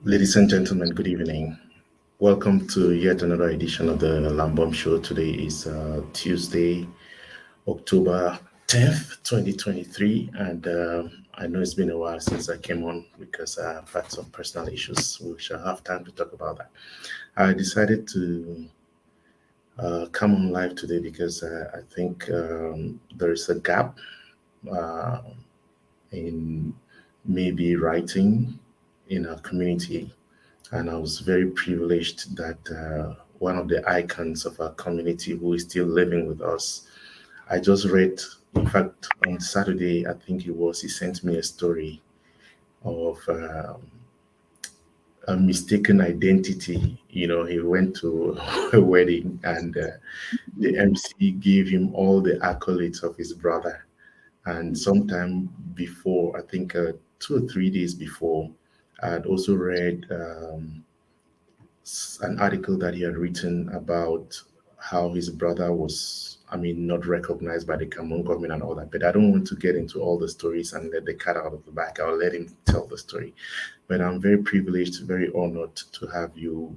Ladies and gentlemen, good evening. Welcome to yet another edition of the Lambom Show. Today is Tuesday, October 10th, 2023. And I know it's been a while since I came on because I've had some personal issues. We shall have time to talk about that. I decided to come on live today because I think there is a gap uh, in maybe writing in our community, and I was very privileged that one of the icons of our community who is still living with us. I just read, in fact, on Saturday, I think it was, he sent me a story of a mistaken identity. You know, he went to a wedding and the MC gave him all the accolades of his brother. And sometime before, I think 2 or 3 days before, I had also read an article that he had written about how his brother was, I mean, not recognized by the Cameroon government and all that. But I don't want to get into all the stories and let the cat out of the bag. I'll let him tell the story. But I'm very privileged, very honored to have you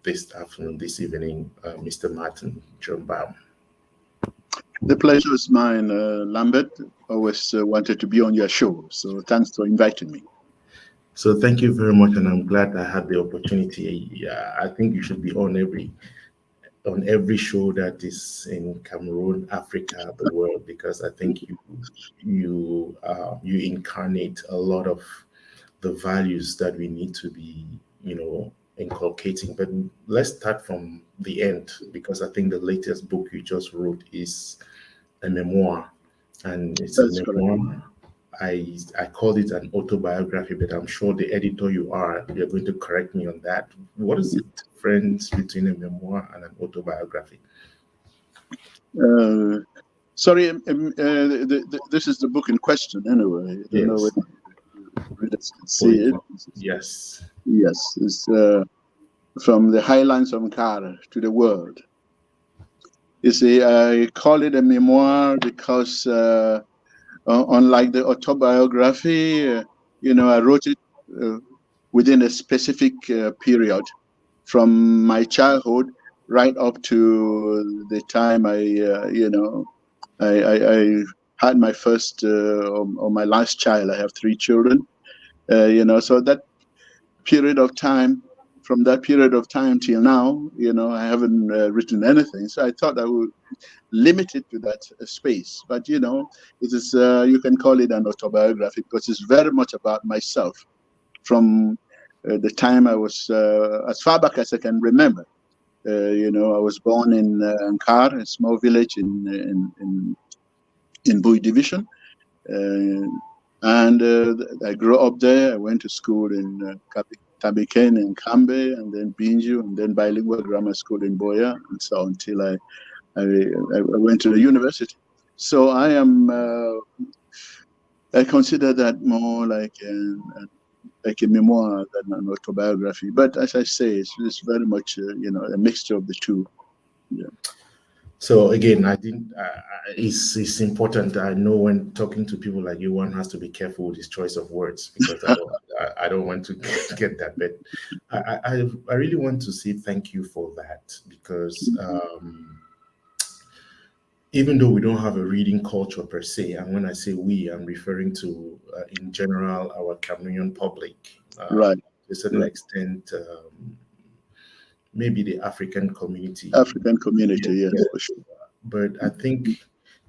this afternoon, this evening, Mr. Martin Jumbam. The pleasure is mine, Lambert. Always wanted to be on your show, so thanks for inviting me. So thank you very much, and I'm glad I had the opportunity. I think you should be on every show that is in Cameroon, Africa, the world, because I think you incarnate a lot of the values that we need to be, inculcating. But let's start from the end, because I think the latest book you just wrote is a memoir, and it's That's a memoir. I called it an autobiography, but I'm sure the editor you're going to correct me on that. What is the difference between a memoir and an autobiography? Sorry, this is the book in question anyway. I don't know whether readers can see it. Yes. Yes, it's from the highlands of Nkara to the world. You see, I call it a memoir because unlike the autobiography, I wrote it within a specific period from my childhood right up to the time I had my first or my last child. I have 3 children, so that period of time, from that period of time till now, I haven't written anything. So I thought I would limit it to that space. But, it is, you can call it an autobiography because it's very much about myself from the time I was, as far back as I can remember. I was born in Ankara, a small village in Bui Division. And I grew up there. I went to school in Tabiken in Kambe, and then Binju, and then bilingual grammar school in Boya, and so until I went to the university. So I consider that more like a memoir than an autobiography. But as I say, it's very much a mixture of the two. Yeah. So again, I think it's important. I know when talking to people like you, one has to be careful with his choice of words, because I don't want to get that. But I really want to say thank you for that, because even though we don't have a reading culture per se, and when I say we, I'm referring to in general our Cameroonian public, Right. to a certain extent. Maybe the African community. Yes, for sure. But I think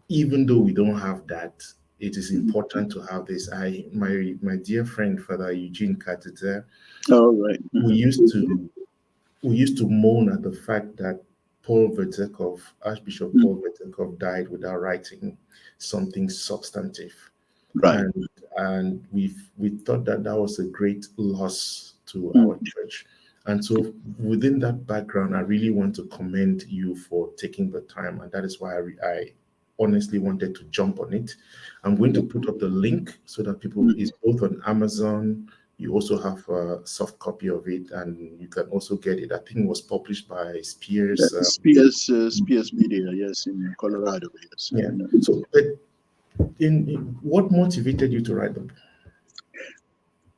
even though we don't have that, it is important to have this. My dear friend, Father Eugene Katete, right. we used to moan at the fact that Archbishop Paul Vertekov died without writing something substantive. Right. And we thought that was a great loss to our church. And so within that background, I really want to commend you for taking the time. And that is why I honestly wanted to jump on it. I'm going to put up the link so that people, is both on Amazon. You also have a soft copy of it, and you can also get it. I think it was published by Spears. Spears Media, yes, in Colorado. Yes. Yeah. So what motivated you to write the book?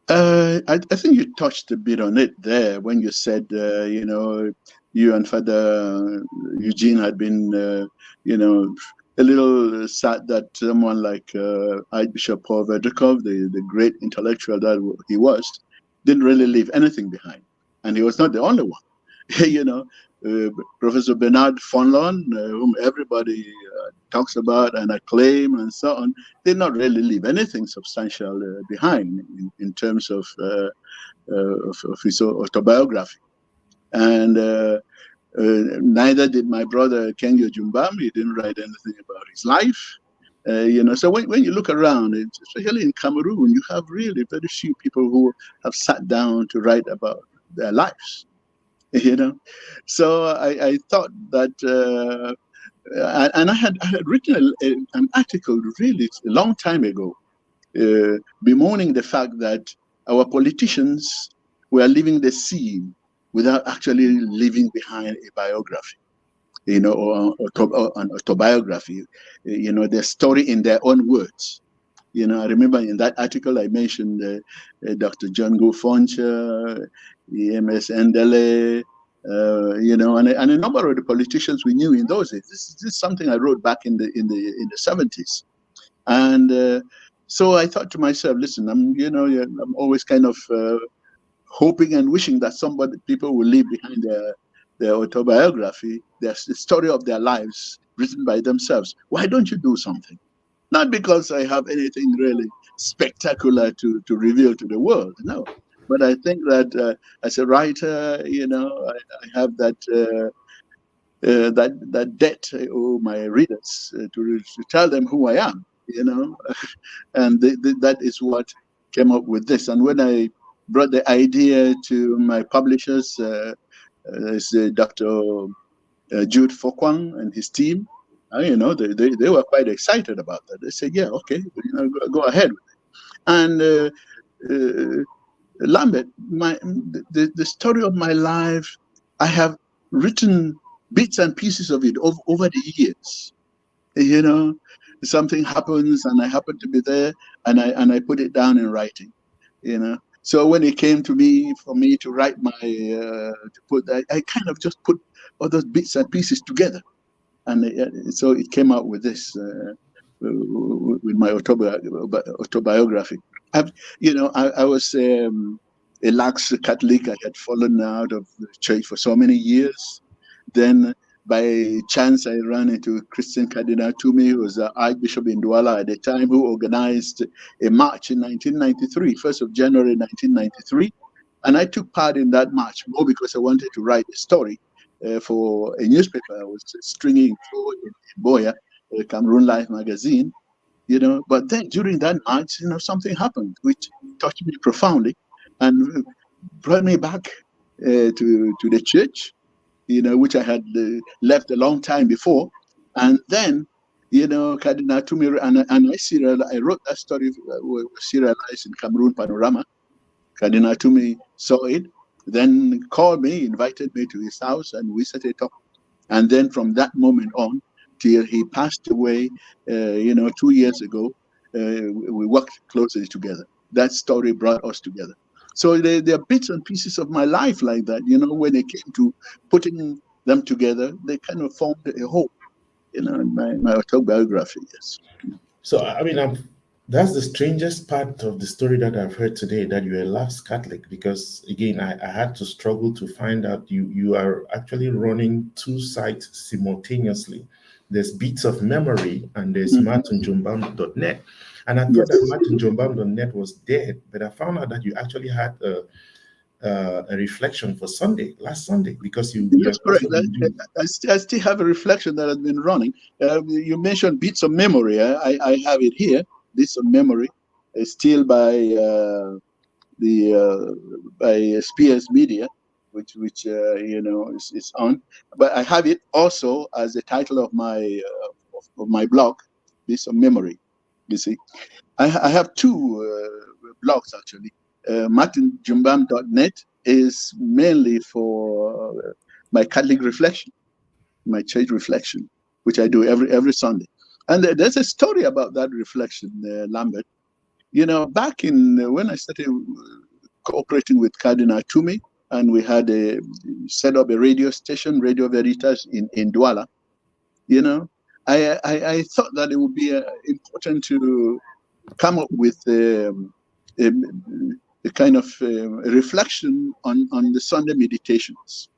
I think you touched a bit on it there when you said, you and Father Eugene had been, a little sad that someone like Archbishop Paul Verdukov, the great intellectual that he was, didn't really leave anything behind. And he was not the only one. you know, uh, Professor Bernard Fonlon, whom everybody talks about and acclaim and so on, did not really leave anything substantial behind in terms of his autobiography. And neither did my brother Kenyo Jumbam. He didn't write anything about his life. So when you look around, especially in Cameroon, you have really very few people who have sat down to write about their lives. So I thought that, and I had written an article really a long time ago, bemoaning the fact that our politicians were leaving the scene without actually leaving behind a biography, or an autobiography, their story in their own words. I remember in that article I mentioned Dr. John Gofoncha, EMS Endele, and a number of the politicians we knew in those days. This is something I wrote back in the 70s, and so I thought to myself, listen, I'm always kind of hoping and wishing that people will leave behind their autobiography, the story of their lives written by themselves. Why don't you do something? Not because I have anything really spectacular to reveal to the world, no. But I think that as a writer, I have that debt to my readers to tell them who I am, and that is what came up with this. And when I brought the idea to my publishers, Dr. Jude Fokwang and his team, they were quite excited about that. They said, yeah, okay, go ahead with it. And Lambert, the story of my life, I have written bits and pieces of it over the years. Something happens and I happen to be there, and I put it down in writing. So when it came for me to write I kind of just put all those bits and pieces together, and so it came out with this, with my autobiography. I was a lax Catholic. I had fallen out of the church for so many years. Then, by chance, I ran into Christian Cardinal Toomey, who was Archbishop in Douala at the time, who organized a march in 1993, 1st of January 1993. And I took part in that march more because I wanted to write a story for a newspaper I was stringing for in Boya, Cameroon Life magazine. But then during that march, something happened which touched me profoundly and brought me back to the church, which I had left a long time before. And then, Cardinal Toomey, and I wrote that story, was serialized in Cameroon Panorama. Cardinal Toomey saw it, then called me, invited me to his house, and we set it up. And then from that moment on, till he passed away, 2 years ago, we worked closely together. That story brought us together. So there are bits and pieces of my life like that, when it came to putting them together, they kind of formed a whole, my autobiography, yes. So, that's the strangest part of the story that I've heard today, that you're a lapsed Catholic, because again, I had to struggle to find out you are actually running two sites simultaneously. There's Beats of Memory and there's martinjumbam.net. And I thought that martinjumbam.net was dead, but I found out that you actually had a reflection for last Sunday, because That's correct. I still have a reflection that has been running. You mentioned Beats of Memory. I have it here. Beats of Memory, still by Spears Media, which is on. But I have it also as the title of my blog, Beats of Memory. You see, I have two blogs actually. martinjumbam.net is mainly for my Catholic reflection, my church reflection, which I do every Sunday. And there's a story about that reflection, Lambert. back in when I started cooperating with Cardinal Toomey, and we had set up a radio station, Radio Veritas in Douala. I thought that it would be important to come up with a kind of reflection on the Sunday meditations.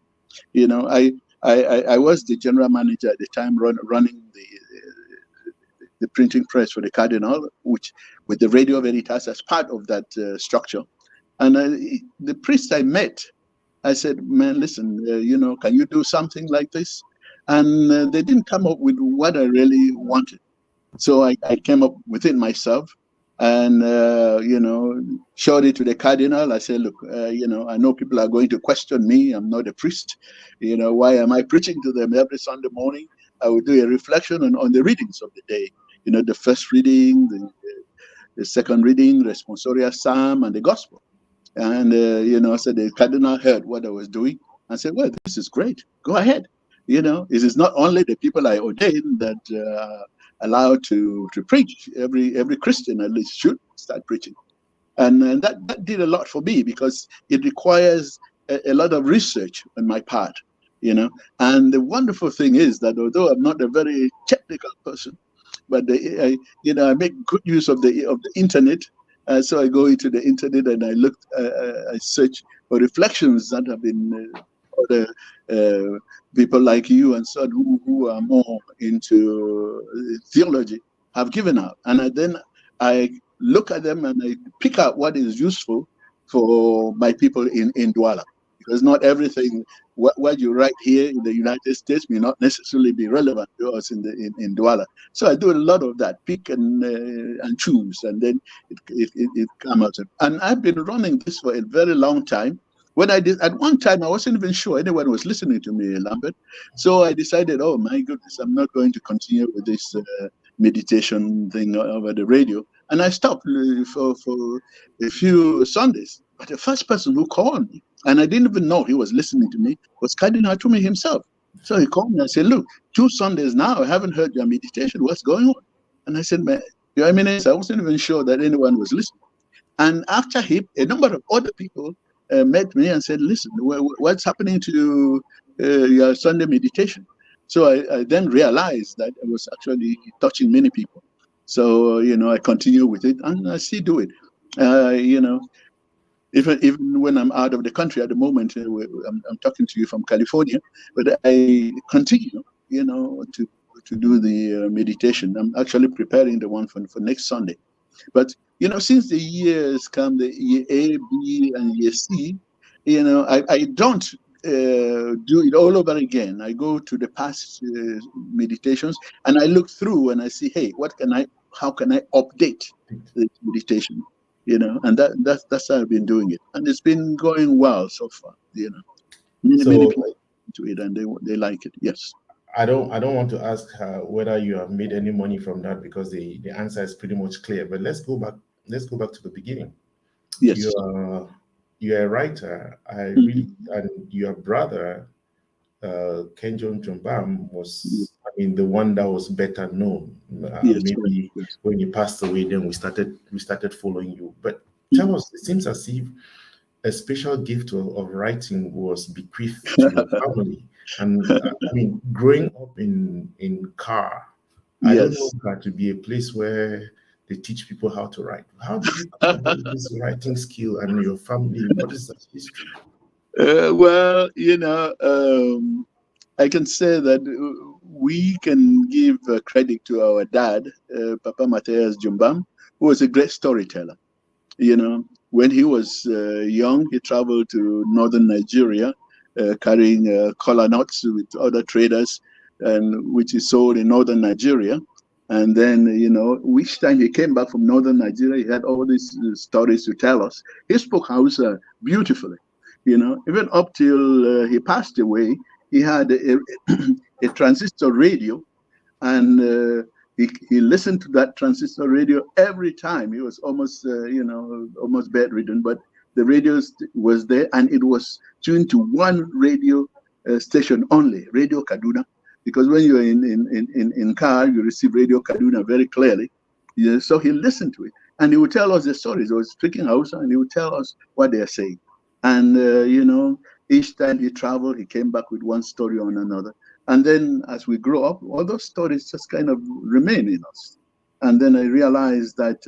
I was the general manager at the time, running the printing press for the Cardinal, which with the Radio Veritas as part of that structure. And the priest I met, I said, man, listen, can you do something like this? And they didn't come up with what I really wanted. So I came up with it myself and, showed it to the Cardinal. I said, look, I know people are going to question me. I'm not a priest. Why am I preaching to them every Sunday morning? I will do a reflection on the readings of the day. The first reading, the second reading, responsorial psalm, and the gospel. And, so the Cardinal heard what I was doing and said, well, this is great. Go ahead. It is not only the people I ordained that allowed to preach. Every Christian at least should start preaching. And that did a lot for me because it requires a lot of research on my part, And the wonderful thing is that although I'm not a very technical person, but I make good use of the internet. So I go into the internet and I search for reflections that have been other people like you and so on who are more into theology have given out. And then I look at them and I pick out what is useful for my people in Douala. Because not everything what you write here in the United States may not necessarily be relevant to us in Douala. So I do a lot of that, pick and choose, and then it comes out. And I've been running this for a very long time. When I did, at one time, I wasn't even sure anyone was listening to me, Lambert. So I decided, oh my goodness, I'm not going to continue with this meditation thing over the radio. And I stopped for a few Sundays. But the first person who called me, and I didn't even know he was listening to me, was Cardinal Toomey himself. So he called me and said, look, 2 Sundays now, I haven't heard your meditation. What's going on? And I said, man, Your Eminence, I wasn't even sure that anyone was listening. And after him, a number of other people met me and said, listen, what's happening to your Sunday meditation? So I then realized that I was actually touching many people. So, I continue with it and I still do it. Even when I'm out of the country at the moment, I'm talking to you from California, but I continue, to do the meditation. I'm actually preparing the one for next Sunday. But, since the years come, the year A, B, and year C, I don't do it all over again. I go to the past meditations and I look through and I see, hey, how can I update the meditation? And that's how I've been doing it, and it's been going well so far. Many people do it, and they like it. Yes. I don't want to ask whether you have made any money from that because the answer is pretty much clear. But let's go back to the beginning. Yes. You're a writer. And your brother, Martin Jumbam, was the one that was better known. Yes, maybe when he passed away, then we started following you. But tell us, it seems as if a special gift of writing was bequeathed to your family. And growing up in Car, I don't know that to be a place where they teach people how to write. How did you come about this writing skill and your family? What is that history? Well, I can say that we can give credit to our dad, Papa Matthias Jumbam, who was a great storyteller. When he was young, he traveled to northern Nigeria, carrying kola nuts with other traders, and which is sold in northern Nigeria. And then, each time he came back from northern Nigeria, he had all these stories to tell us. He spoke Hausa beautifully. Even up till he passed away, he had a transistor radio, and he listened to that transistor radio every time. He was almost, almost bedridden, but the radio was there, and it was tuned to one radio station only, Radio Kaduna, because when you're in Car, you receive Radio Kaduna very clearly. So he listened to it, And he would tell us the stories. He was speaking Hausa, and he would tell us what they are saying. And each time he traveled, he came back with one story on another. And then as we grow up, all those stories just kind of remain in us. And then I realized that,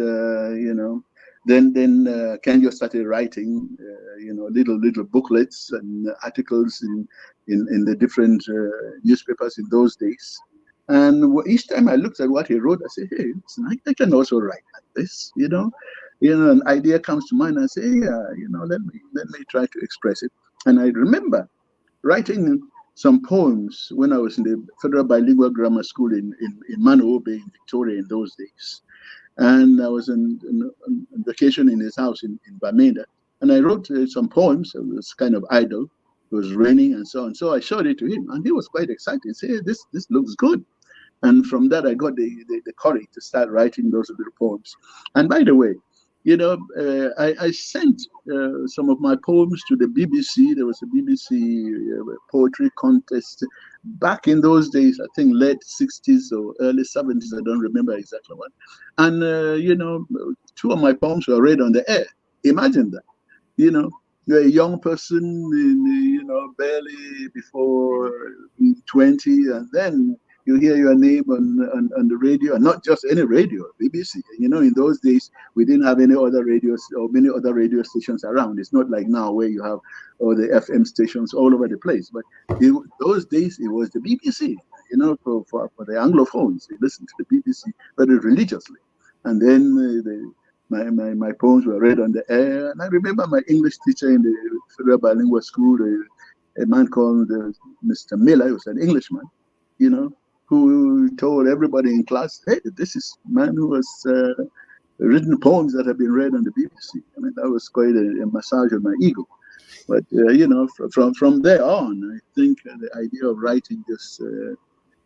then Kenjo started writing, little booklets and articles in the different newspapers in those days. And each time I looked at what he wrote, I said, hey, I can also write like this, an idea comes to mind. I say, yeah, let me try to express it. And I remember writing some poems when I was in the Federal Bilingual Grammar School in Manoa Bay in Victoria in those days. And I was on vacation in his house in Bamenda. And I wrote some poems. It was kind of idle. It was raining and so on. So I showed it to him, and he was quite excited. He said, hey, this looks good. And from that, I got the courage to start writing those little poems. And by the way, I sent some of my poems to the BBC. There was a BBC poetry contest back in those days, I think late 60s or early 70s, I don't remember exactly when. And, 2 of my poems were read on the air. Imagine that, you're a young person, barely before 20, and then you hear your name on the radio, and not just any radio, BBC. In those days, we didn't have any other radios or many other radio stations around. It's not like now where you have all the FM stations all over the place. But those days, it was the BBC, for the Anglophones. They listened to the BBC very religiously. And then my poems were read on the air. And I remember my English teacher in the Federal Bilingual School, a man called Mr. Miller. He was an Englishman, who told everybody in class, hey, this is a man who has written poems that have been read on the BBC. I mean, that was quite a massage of my ego. But, from there on, I think the idea of writing just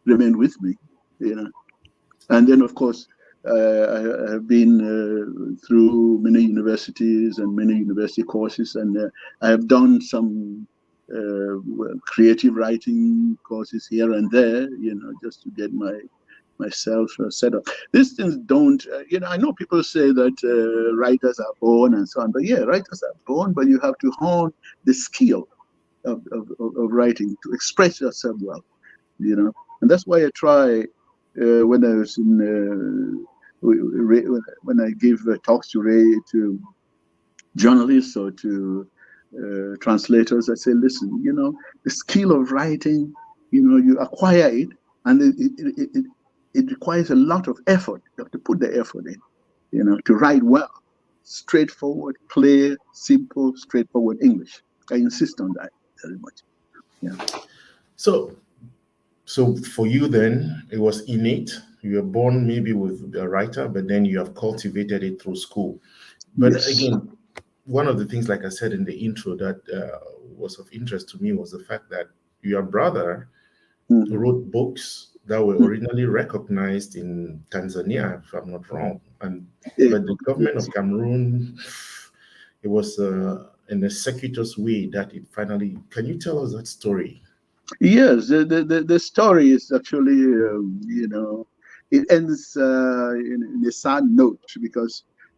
remained with me, And then, of course, I have been through many universities and many university courses, and I have done some creative writing courses here and there, just to get myself set up. These things don't, I know people say that writers are born and so on, but yeah, writers are born, but you have to hone the skill of writing to express yourself well, and that's why I try when I was in when I give talks to journalists or to translators, I say, listen, the skill of writing, you acquire it, and it requires a lot of effort. You have to put the effort in, to write well, straightforward, clear, simple, straightforward English. I insist on that very much. Yeah. So for you then, it was innate. You were born maybe with a writer, but then you have cultivated it through school. But Yes. Again, one of the things, like I said in the intro, that was of interest to me was the fact that your brother wrote books that were originally recognized in Tanzania, if I'm not wrong. But the government of Cameroon, it was in a circuitous way that it finally. Can you tell us that story? Yes, the story is actually, it ends in a sad note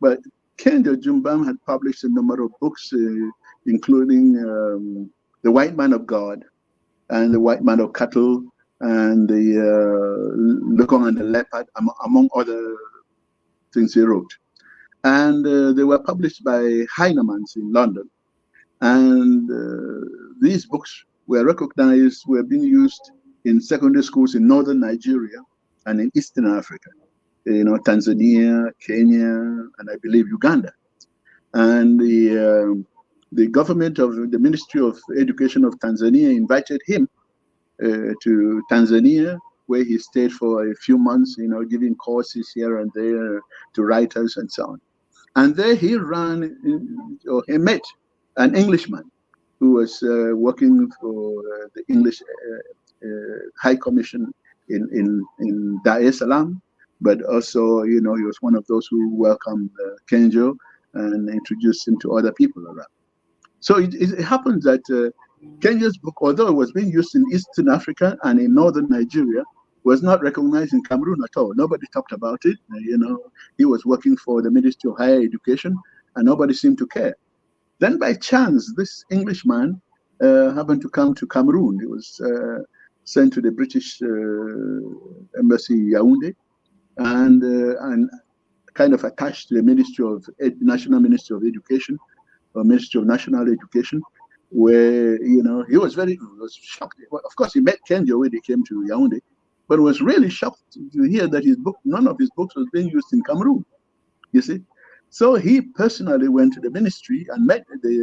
but Martin Jumbam had published a number of books, including The White Man of God and The White Man of Cattle and the Lukong and the Leopard, among other things he wrote. And they were published by Heinemann's in London. And these books were recognized, were being used in secondary schools in northern Nigeria and in Eastern Africa, Tanzania, Kenya, and I believe Uganda. And the government of the Ministry of Education of Tanzania invited him to Tanzania, where he stayed for a few months, giving courses here and there to writers and so on. And there he met an Englishman who was working for the English High Commission in Dar es Salaam, but also, he was one of those who welcomed Kenjo and introduced him to other people around. So it happens that Kenya's book, although it was being used in Eastern Africa and in northern Nigeria, was not recognized in Cameroon at all. Nobody talked about it. He was working for the Ministry of Higher Education, and nobody seemed to care. Then by chance, this Englishman happened to come to Cameroon. He was sent to the British embassy Yaoundé, and kind of attached to the National Ministry of Education, or Ministry of National Education, where he was shocked. Of course, he met Kenjo when he came to Yaoundé, but was really shocked to hear that none of his books was being used in Cameroon. You see, so he personally went to the ministry and met the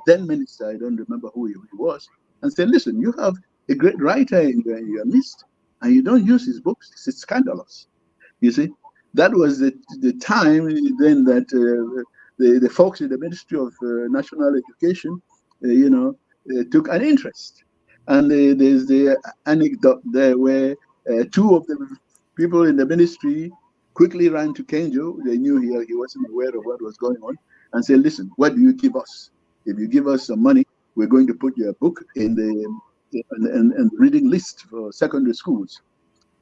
then minister. I don't remember who he was, and said, "Listen, you have a great writer in your midst, and you don't use his books. This is scandalous." You see, that was the time then that the folks in the Ministry of National Education, took an interest. And there's the anecdote there where two of the people in the ministry quickly ran to Kenjo. They knew he wasn't aware of what was going on, and said, "Listen, what do you give us? If you give us some money, we're going to put your book in the reading list for secondary schools."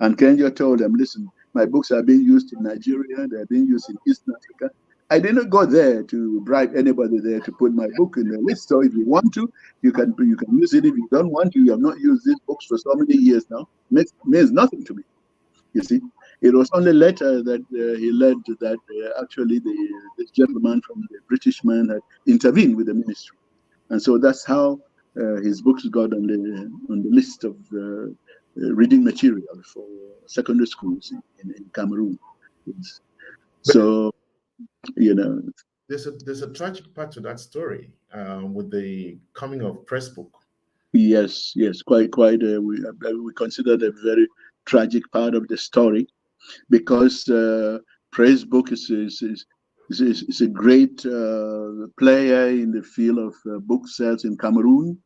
And Kenjo told them, "Listen, my books are being used in Nigeria, they're being used in East Africa. I didn't go there to bribe anybody there to put my book in the list. So if you want to, you can use it. If you don't want to, you have not used these books for so many years now. Means nothing to me." You see, it was only later that he learned that actually this gentleman from the British man had intervened with the ministry, and so that's how his books got on the list of reading material for secondary schools in Cameroon. So, there's a tragic part to that story with the coming of press book. Yes, quite. We consider that a very tragic part of the story, because press book is a great player in the field of book sales in Cameroon.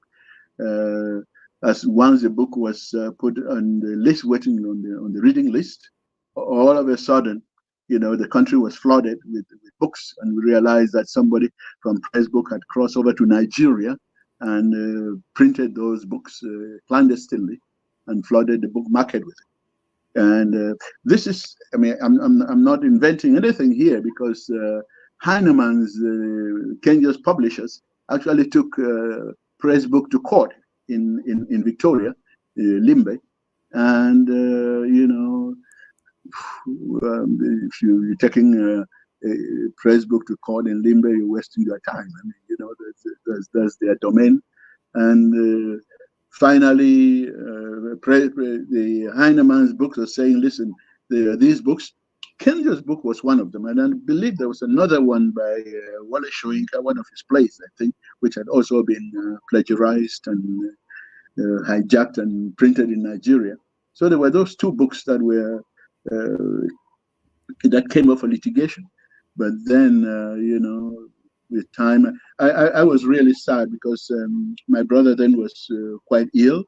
As once the book was put on the list, waiting on the reading list, all of a sudden, the country was flooded with books, and we realized that somebody from Pressbook had crossed over to Nigeria and printed those books clandestinely and flooded the book market with it. And this is, I'm not inventing anything here, because Heinemann's, Kenya's publishers, actually took Pressbook to court in Victoria, Limbe, and if you're taking a Pressbook to court in Limbe, you're wasting your time. That's their domain. And finally, the Heinemann's books are saying, "Listen, these books." Kenya's book was one of them, and I believe there was another one by Wale Soyinka, one of his plays, I think, which had also been plagiarized and hijacked and printed in Nigeria. So there were those two books that were that came up for litigation. But then, with time, I was really sad, because my brother then was quite ill,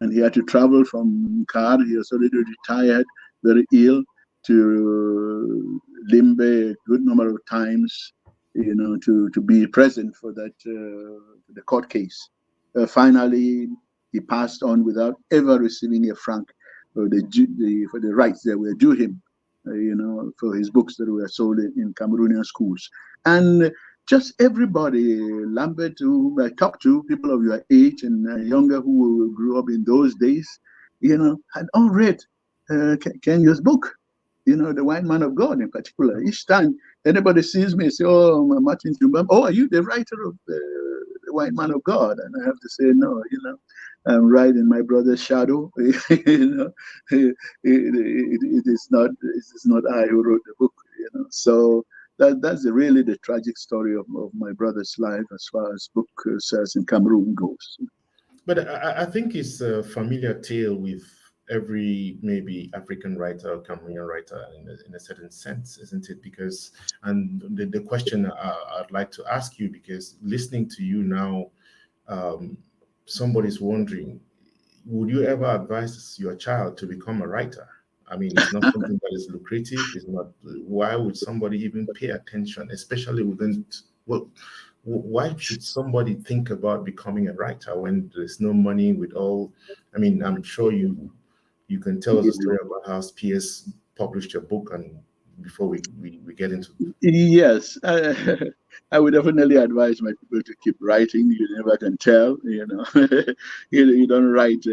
and he had to travel from Car. He was already retired, very ill, to Limbe a good number of times, to be present for that the court case. Finally, he passed on without ever receiving a franc for the rights that were due him, for his books that were sold in Cameroonian schools. And just everybody, Lambert, who I talked to, people of your age and younger who grew up in those days, had all read Kenya's book, The White Man of God in particular. Each time anybody sees me, say, "Oh, Martin Jumbam, oh, are you the writer of the White Man of God?" And I have to say, "No, I'm right in my brother's shadow." It is not I who wrote the book. So that's really the tragic story of my brother's life as far as book sales in Cameroon goes. But I think it's a familiar tale with every maybe African writer or Cameroonian writer in a certain sense, isn't it? Because, and the question I'd like to ask you, because listening to you now, somebody's wondering, would you ever advise your child to become a writer? I mean, it's not something that is lucrative. It's not. Why would somebody even pay attention, especially within? Well, why should somebody think about becoming a writer when there's no money with all? I mean, I'm sure you can tell us a story about how Spears published your book, and before we get into Yes, I would definitely advise my people to keep writing. You never can tell, you don't write.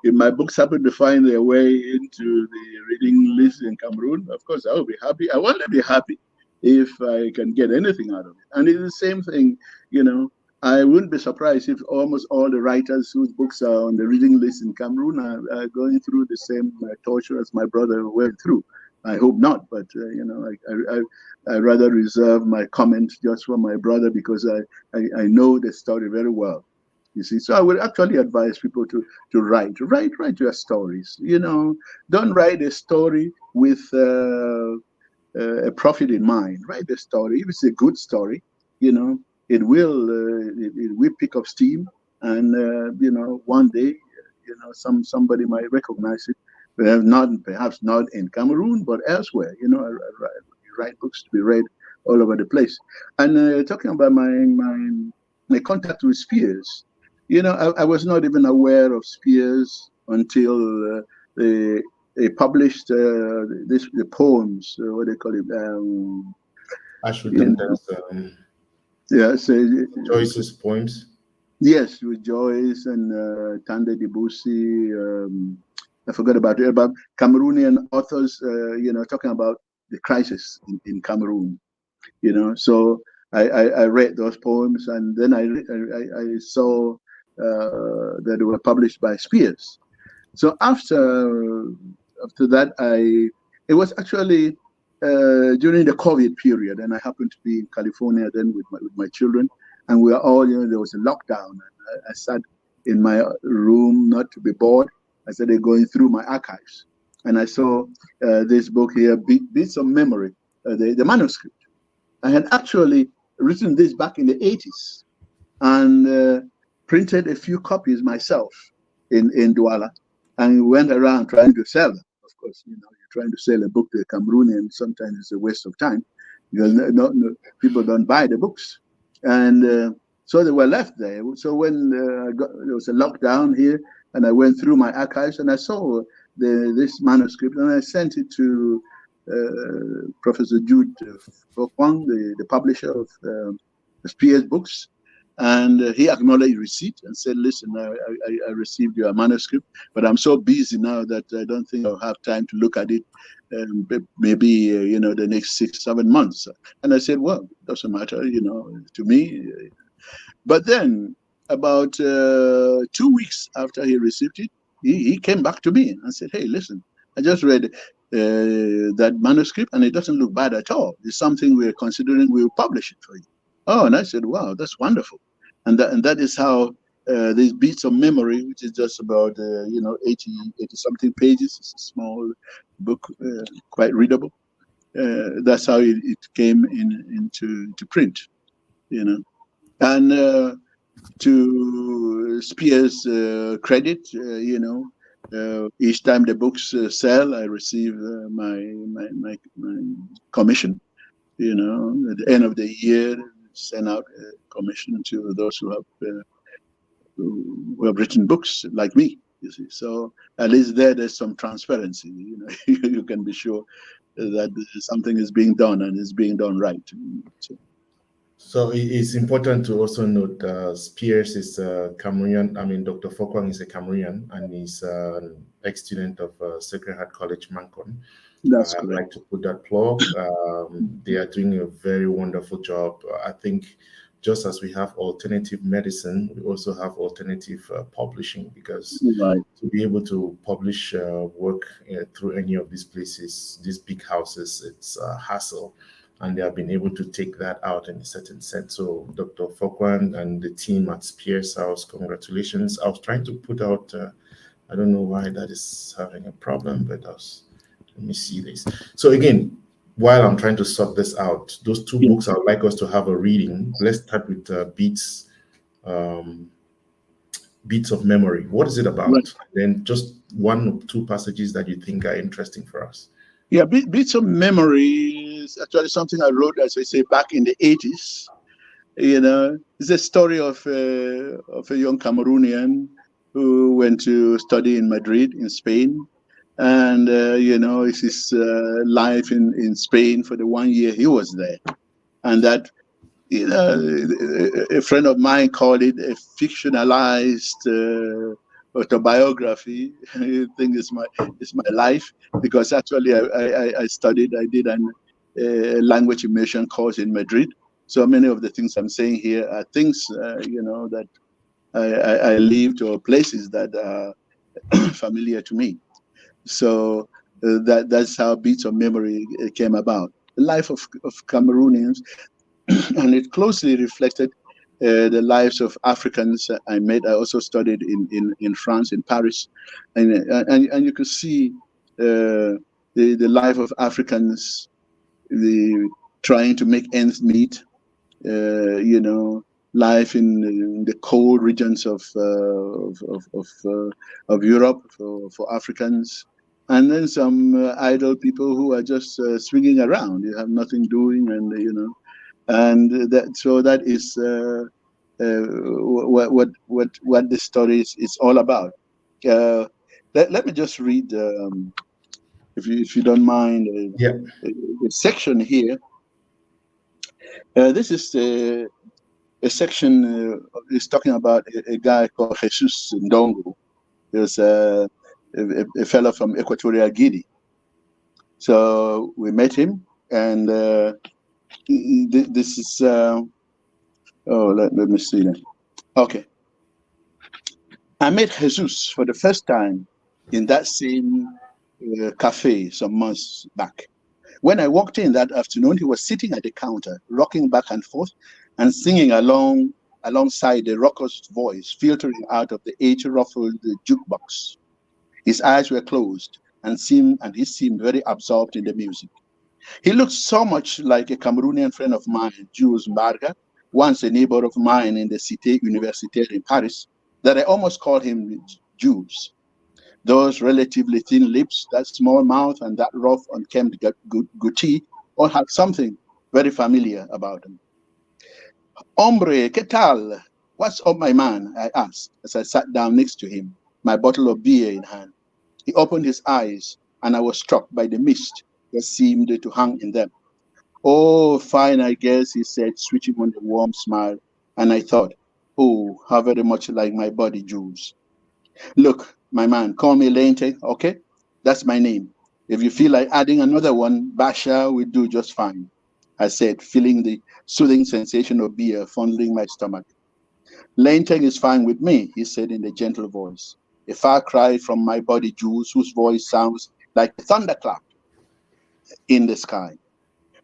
If my books happen to find their way into the reading list in Cameroon, of course I will be happy. I want to be happy if I can get anything out of it. And it's the same thing, I wouldn't be surprised if almost all the writers whose books are on the reading list in Cameroon are going through the same torture as my brother went through. I hope not, but I rather reserve my comment just for my brother, because I know the story very well. You see, so I would actually advise people to write your stories. Don't write a story with a profit in mind. Write a story. If it's a good story, it will pick up steam, and one day, somebody might recognize it. Perhaps not in Cameroon, but elsewhere. I write books to be read all over the place. And talking about my contact with Spears, I was not even aware of Spears until they published the poems. What they call it? Joyce's poems. Yes, with Joyce and Tande Debussy. I forgot about Cameroonian authors, talking about the crisis in Cameroon, So I read those poems, and then I saw that they were published by Spears. So after that, it was actually during the COVID period, and I happened to be in California then with my children, and we were all, there was a lockdown, and I sat in my room not to be bored. I started going through my archives, and I saw this book here, Beats of Memory, the manuscript. I had actually written this back in the 80s and printed a few copies myself in Douala, and went around trying to sell them. Of course, you're trying to sell a book to a Cameroonian, sometimes it's a waste of time, because people don't buy the books. And so they were left there. So when there was a lockdown here, and I went through my archives, and I saw this manuscript, and I sent it to Professor Jude Fokwang, the publisher of Spears Books, and he acknowledged receipt and said, "Listen, I received your manuscript, but I'm so busy now that I don't think I'll have time to look at it. Maybe the next 6-7 months." And I said, "Well, doesn't matter, to me." But then, about 2 weeks after he received it, he came back to me and said, "Hey, listen, I just read that manuscript, and it doesn't look bad at all. It's something we're considering. We'll publish it for you." Oh, and I said, "Wow, that's wonderful." And that is how these Beats of Memory, which is just about 80 something pages, it's a small book, quite readable. That's how it came into print, And to Spears' credit, each time the books sell, I receive my commission. At the end of the year, send out a commission to those who have written books like me. You see, so at least there's some transparency. You can be sure that something is being done, and is being done right. So it's important to also note Spears is a Cameroonian. I mean, Dr. Fokwang is a Cameroonian, and he's an ex-student of Sacred Heart College, Mancon. That's I'd correct. like to put that plug. They are doing a very wonderful job. I think just as we have alternative medicine, we also have alternative publishing, because Right. to be able to publish work through any of these places, these big houses, it's a hassle. And they have been able to take that out in a certain sense. So Dr. Fokwan and the team at Spears House, congratulations. I was trying to put out, I don't know why that is having a problem, but let me see this. So again, while I'm trying to sort this out, those two books I would like us to have a reading. Let's start with Beats of Memory. What is it about? Right. Then just one or two passages that you think are interesting for us. Yeah, Beats of Memory is actually something I wrote, as I say, back in the 80s. It's a story of a young Cameroonian who went to study in Madrid, in Spain. And, it's his life in Spain for the 1 year he was there. And that, a friend of mine called it a fictionalized autobiography. I think it's my life, because actually I did a language immersion course in Madrid. So many of the things I'm saying here are things, that I lived, or places that are familiar to me. So that's how Beats of Memory came about. The life of Cameroonians, and it closely reflected the lives of Africans I met. I also studied in France, in Paris, and you could see the life of Africans, trying to make ends meet. Life in the cold regions of Europe for Africans, and then some idle people who are just swinging around. You have nothing doing, and that is what the story is all about. Let me just read, if you don't mind, Yeah. a section here. This is a section is talking about a guy called Jesus Ndongo. There's a fellow from Equatorial Guinea. So we met him, and this is let me see that. Okay. I met Jesus for the first time in that same cafe some months back. When I walked in that afternoon, he was sitting at the counter, rocking back and forth and singing alongside the raucous voice filtering out of the age-ruffled jukebox. His eyes were closed and he seemed very absorbed in the music. He looked so much like a Cameroonian friend of mine, Jules Mbarga, once a neighbor of mine in the Cité Universitaire in Paris, that I almost called him Jules. Those relatively thin lips, that small mouth, and that rough, unkempt goatee all had something very familiar about them. Hombre, ¿qué tal? What's up, my man? I asked as I sat down next to him, my bottle of beer in hand. He opened his eyes, and I was struck by the mist that seemed to hang in them. Oh, fine, I guess, he said, switching on the warm smile. And I thought, oh, how very much like my body, Jules. Look, my man, call me Lente, okay? That's my name. If you feel like adding another one, Basha will do just fine, I said, feeling the soothing sensation of beer fondling my stomach. Lente is fine with me, he said in a gentle voice. A far cry from my body, Jules, whose voice sounds like a thunderclap in the sky.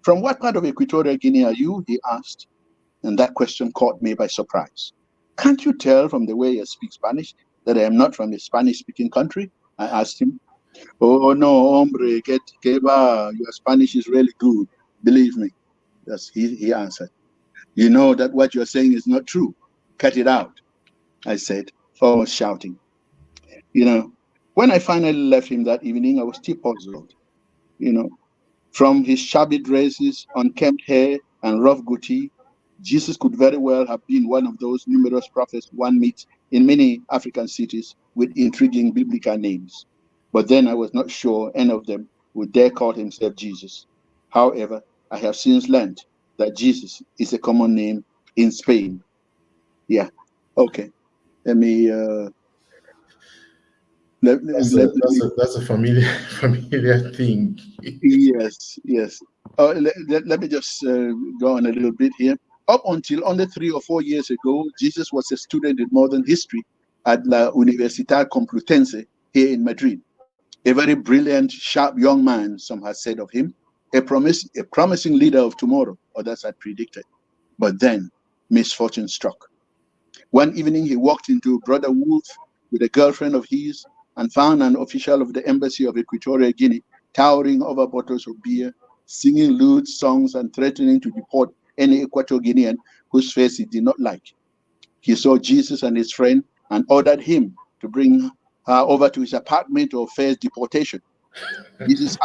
From what part of Equatorial Guinea are you? He asked. And that question caught me by surprise. Can't you tell from the way I speak Spanish that I am not from a Spanish-speaking country? I asked him. Oh, no, hombre, que va. Your Spanish is really good. Believe me. He answered. You know that what you're saying is not true. Cut it out, I said, almost shouting. When I finally left him that evening, I was still puzzled. From his shabby dresses, unkempt hair, and rough goatee, Jesus could very well have been one of those numerous prophets one meets in many African cities with intriguing biblical names. But then I was not sure any of them would dare call himself Jesus. However, I have since learned that Jesus is a common name in Spain. Yeah. Okay. Let me. That's a familiar thing. Yes. Let me just go on a little bit here. Up until only 3 or 4 years ago, Jesus was a student in modern history at La Universidad Complutense here in Madrid. A very brilliant, sharp young man, some had said of him, a promising leader of tomorrow, others had predicted. But then misfortune struck. One evening, he walked into Brother Wolf with a girlfriend of his and found an official of the embassy of Equatorial Guinea towering over bottles of beer, singing lewd songs and threatening to deport any Equatorial Guinean whose face he did not like. He saw Jesus and his friend and ordered him to bring her over to his apartment to face deportation. Jesus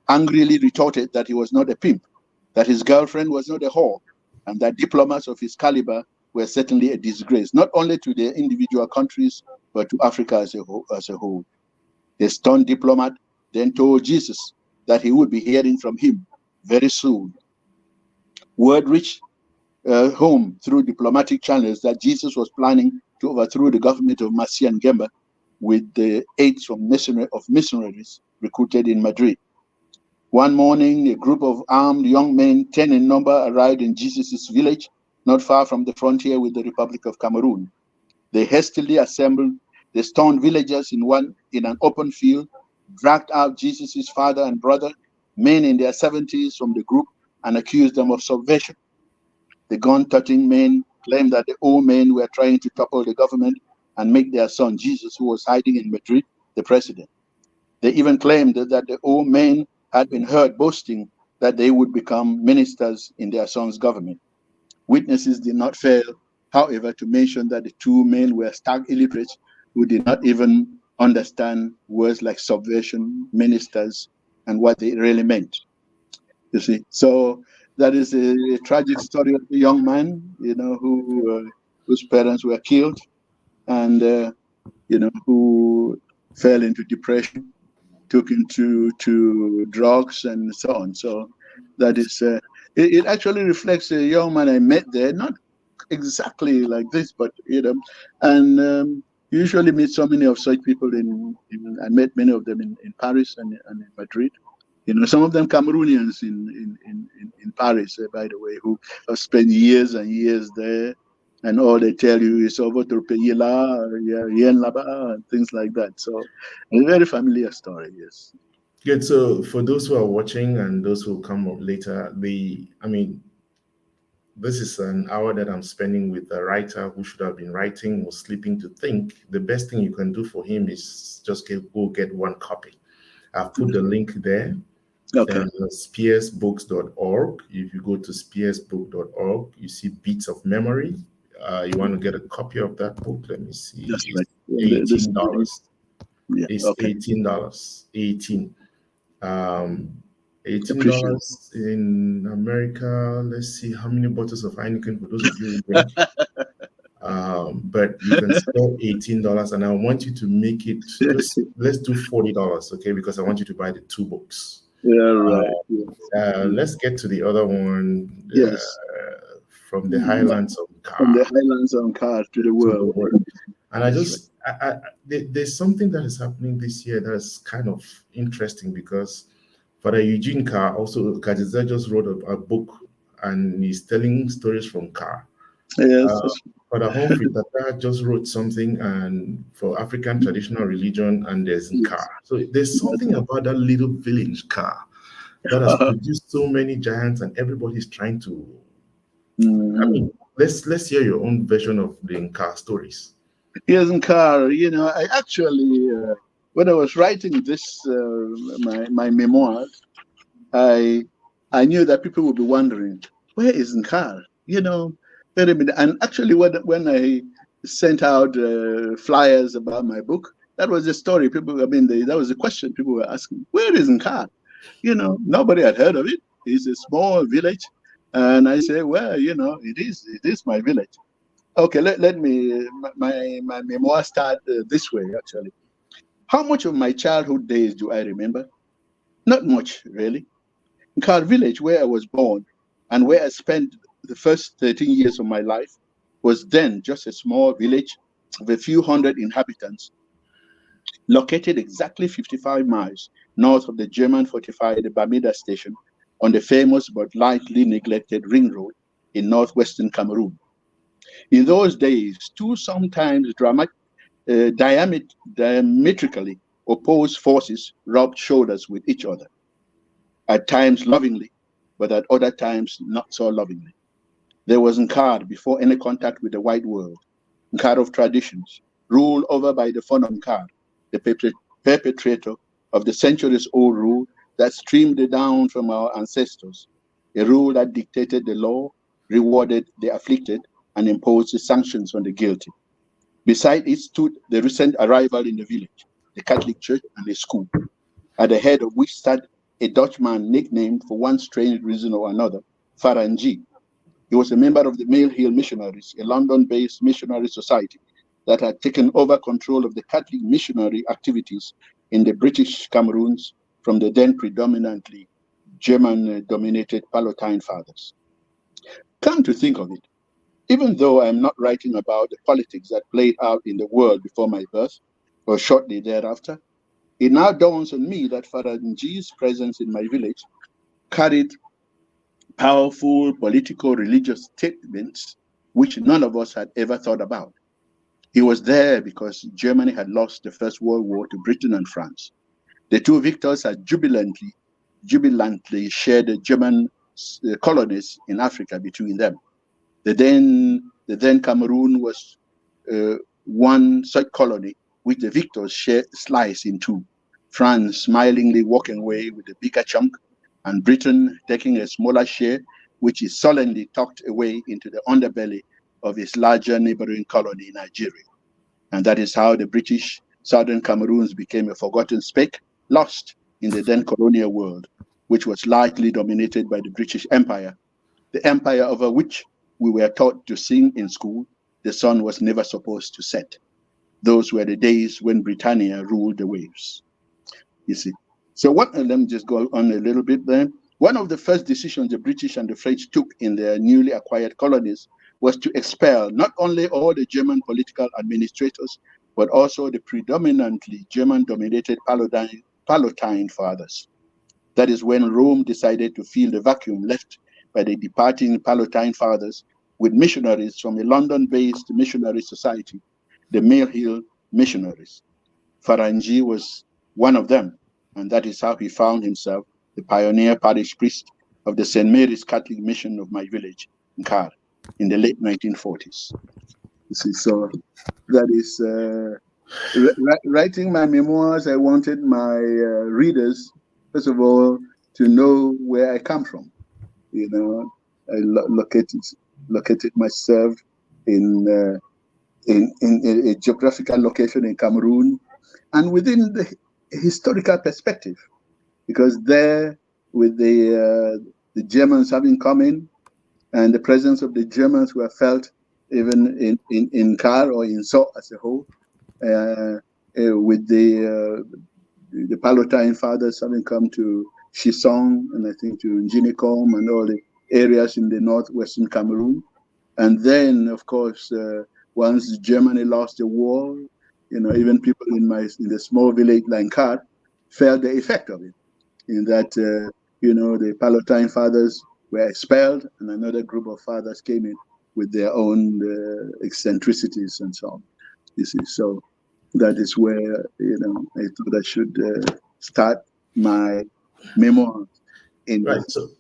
angrily retorted that he was not a pimp, that his girlfriend was not a whore, and that diplomats of his caliber were certainly a disgrace, not only to their individual countries, but to Africa as a whole. The stunned diplomat then told Jesus that he would be hearing from him very soon. Word reached home through diplomatic channels that Jesus was planning to overthrow the government of Martin Jumbam with the aid from missionaries recruited in Madrid. One morning, a group of armed young men, 10 in number, arrived in Jesus' village, not far from the frontier with the Republic of Cameroon. They hastily assembled the stunned villagers in an open field, dragged out Jesus' father and brother, men in their 70s from the group, and accused them of subversion. The gun-toting men claimed that the old men were trying to topple the government and make their son Jesus, who was hiding in Madrid, the president. They even claimed that the old men had been heard boasting that they would become ministers in their son's government. Witnesses did not fail, however, to mention that the two men were stark illiterates who did not even understand words like subversion, ministers, and what they really meant. You see, so that is a tragic story of a young man, whose parents were killed, and who fell into depression, took into drugs, and so on. So that is it actually reflects a young man I met there, not exactly like this, but and usually meet so many of such people I met many of them in Paris and in Madrid. Some of them Cameroonians in Paris, by the way, who have spent years and years there, and all they tell you is over to pays là, rien là-bas, and things like that. So a very familiar story, yes. Good. So for those who are watching and those who come up later, this is an hour that I'm spending with a writer who should have been writing or sleeping to think. The best thing you can do for him is just go get one copy. I've put the link there. Okay. spearsbooks.org. If you go to spearsbook.org, you see Beats of Memory. You want to get a copy of that book? Let me see. That's It's right. $18. Yeah. It's Okay. $18. $18. Appreciate $18 in America. Let's see how many bottles of Heineken for those of you who drink. But you can spend $18, and I want you to make it just let's do $40, okay? Because I want you to buy the two books. Yeah, right. Yeah. Let's get to the other one. Yes. From the highlands of From the Car highlands on Car to the to the world. world. And That's there's something that is happening this year that is kind of interesting because Father Eugene Carr, also Kadiza, just wrote a book and he's telling stories from Car. Yes. Father Humphrey Tata just wrote something and for African traditional religion, and there's in Car. So there's something about that little village Car that has produced so many giants, and everybody's trying to. I mean, let's hear your own version of the Nka stories. Yes, in Car, I actually, when I was writing this, my memoirs, I knew that people would be wondering, where is Nkar? Wait a minute. And actually, when I sent out flyers about my book, that was the story. That was the question people were asking. Where is Nkar? Nobody had heard of it. It's a small village. And I say, well, it is my village. Okay, let me, my memoir start this way, actually. How much of my childhood days do I remember? Not much, really. Nkar village, where I was born and where I spent the first 13 years of my life, was then just a small village of a few hundred inhabitants, located exactly 55 miles north of the German fortified Bamida station on the famous but lightly neglected Ring Road in northwestern Cameroon. In those days, two sometimes diametrically opposed forces rubbed shoulders with each other, at times lovingly, but at other times not so lovingly. There was Nkar before any contact with the white world, Nkar of traditions, ruled over by the Fonom Nkar, the perpetrator of the centuries-old rule that streamed down from our ancestors, a rule that dictated the law, rewarded the afflicted, and imposed the sanctions on the guilty. Beside it stood the recent arrival in the village, the Catholic Church and a school, at the head of which sat a Dutchman nicknamed for one strange reason or another, Faranji. He was a member of the Mill Hill Missionaries, a London-based missionary society that had taken over control of the Catholic missionary activities in the British Cameroons from the then predominantly German-dominated Palatine Fathers. Come to think of it, even though I am not writing about the politics that played out in the world before my birth or shortly thereafter, it now dawns on me that Father Nji's presence in my village carried powerful political religious statements which none of us had ever thought about. He was there because Germany had lost the First World War to Britain and France. The two victors had jubilantly shared the German colonies in Africa between them. The then Cameroon was one such colony which the victors sliced in two, France smilingly walking away with the bigger chunk, and Britain taking a smaller share, which is sullenly tucked away into the underbelly of its larger neighboring colony, Nigeria. And that is how the British Southern Cameroons became a forgotten speck, lost in the then colonial world, which was largely dominated by the British Empire, the empire over which we were taught to sing in school, the sun was never supposed to set. Those were the days when Britannia ruled the waves. You see. So let me just go on a little bit there. One of the first decisions the British and the French took in their newly acquired colonies was to expel not only all the German political administrators, but also the predominantly German-dominated Palatine Fathers. That is when Rome decided to fill the vacuum left by the departing Palatine Fathers with missionaries from a London-based missionary society, the Mill Hill Missionaries. Father Nji was one of them, and that is how he found himself the pioneer parish priest of the St. Mary's Catholic Mission of my village, Nkar, in the late 1940s. You see, so that is writing my memoirs. I wanted my readers, first of all, to know where I come from. You know, I located myself in a geographical location in Cameroon, and within the historical perspective, because there, with the Germans having come in, and the presence of the Germans were felt even in Kar or in So as a whole, with the Palatine Fathers having come to Chisong and I think to Njinikom and all the areas in the northwestern Cameroon. And then, of course, once Germany lost the war, you know, even people in the small village like Kar felt the effect of it, in that, you know, the Palatine Fathers were expelled and another group of fathers came in with their own eccentricities and so on. You see, so that is where, you know, I thought I should start my memoir. Right. So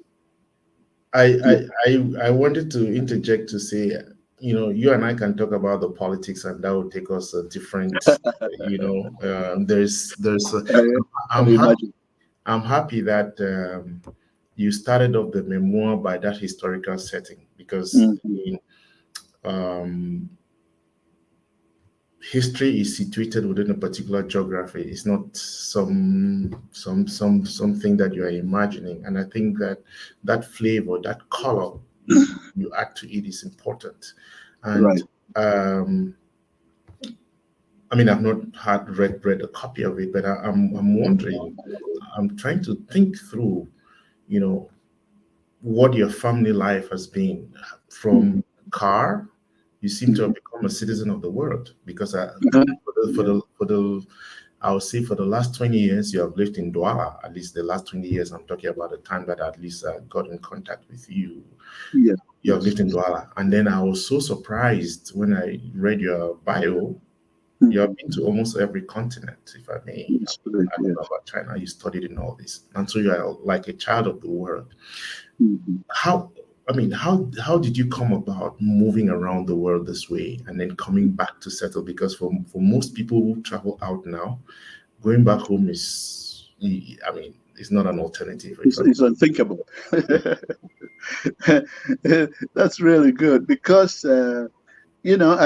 I wanted to interject to say, you know, you and I can talk about the politics, and that will take us a different, you know, I'm happy that you started off the memoir by that historical setting, because history is situated within a particular geography. It's not something that you are imagining. And I think that flavor, that color you add to it is important. And right. I mean, I've not read a copy of it, but I'm wondering, I'm trying to think through, you know, what your family life has been from Car. You seem to have become a citizen of the world, because I would say for the last 20 years you have lived in Douala. At least the last 20 years, I'm talking about the time that at least I got in contact with you. Yeah. You have lived in Douala, and then I was so surprised when I read your bio. You have been to almost every continent, if I may. I don't know about China. You studied in all this, and so you are like a child of the world. How did you come about moving around the world this way and then coming back to settle? Because for most people who travel out now, going back home is, I mean, it's not an alternative. It's unthinkable. That's really good, because you know,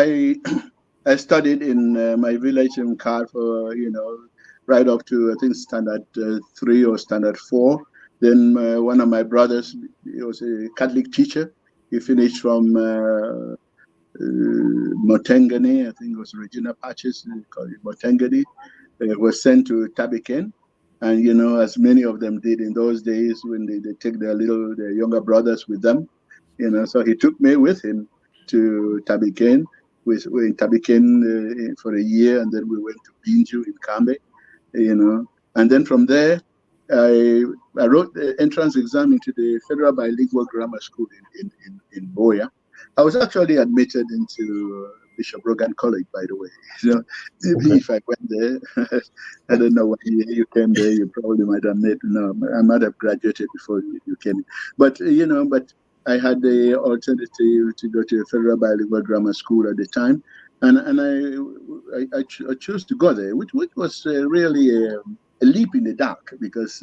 I studied in my village in Kar for, you know, right up to, I think, standard 3 or standard 4. Then one of my brothers, he was a Catholic teacher. He finished from Motengane, I think it was Regina Patches, called it Motengane, was sent to Tabiken. And, you know, as many of them did in those days when they take their younger brothers with them, you know, so he took me with him to Tabiken. We were in Tabiken for a year, and then we went to Binju in Kambe, you know. And then from there, I wrote the entrance exam into the Federal Bilingual Grammar School in Boya. I was actually admitted into Bishop Rogan College, by the way. You know, maybe if I went there, I don't know when you came there, you probably might have made. No, I might have graduated before you came. But you know, but I had the alternative to go to a Federal Bilingual Grammar School at the time, and I chose to go there, which was really a leap in the dark because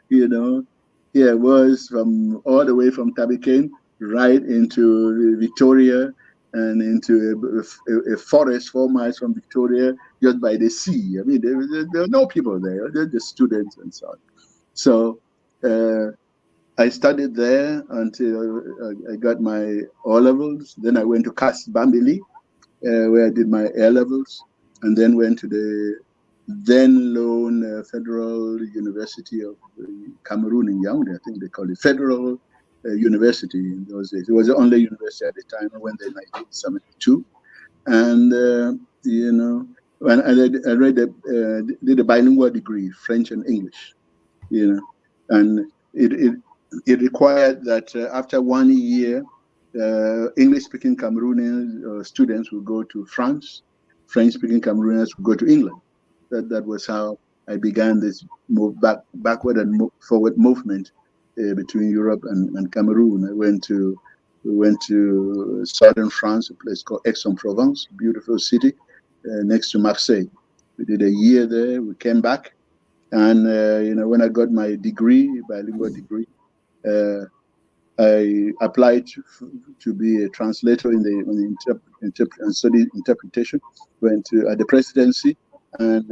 you know, yeah, it was from all the way from Tabiken right into Victoria and into a forest 4 miles from Victoria, just by the sea. I mean, there were no people there, they're the students and so on. So I studied there until I got my O-levels. Then I went to Cas Bambili, where I did my A-levels, and then went to the then lone Federal University of Cameroon in Yaoundé. I think they call it Federal University in those days. It was the only university at the time. I went there in 1972, and you know, when I did a bilingual degree, French and English, you know, and it required that after 1 year, English-speaking Cameroonian students would go to France, French-speaking Cameroonians would go to England. That was how I began this backward and forward movement between Europe and Cameroon. We went to southern France, a place called Aix-en-Provence, beautiful city next to Marseille. We did a year there. We came back, and you know, when I got my degree, bilingual degree, I applied to be a translator and studied interpretation. Went to the presidency and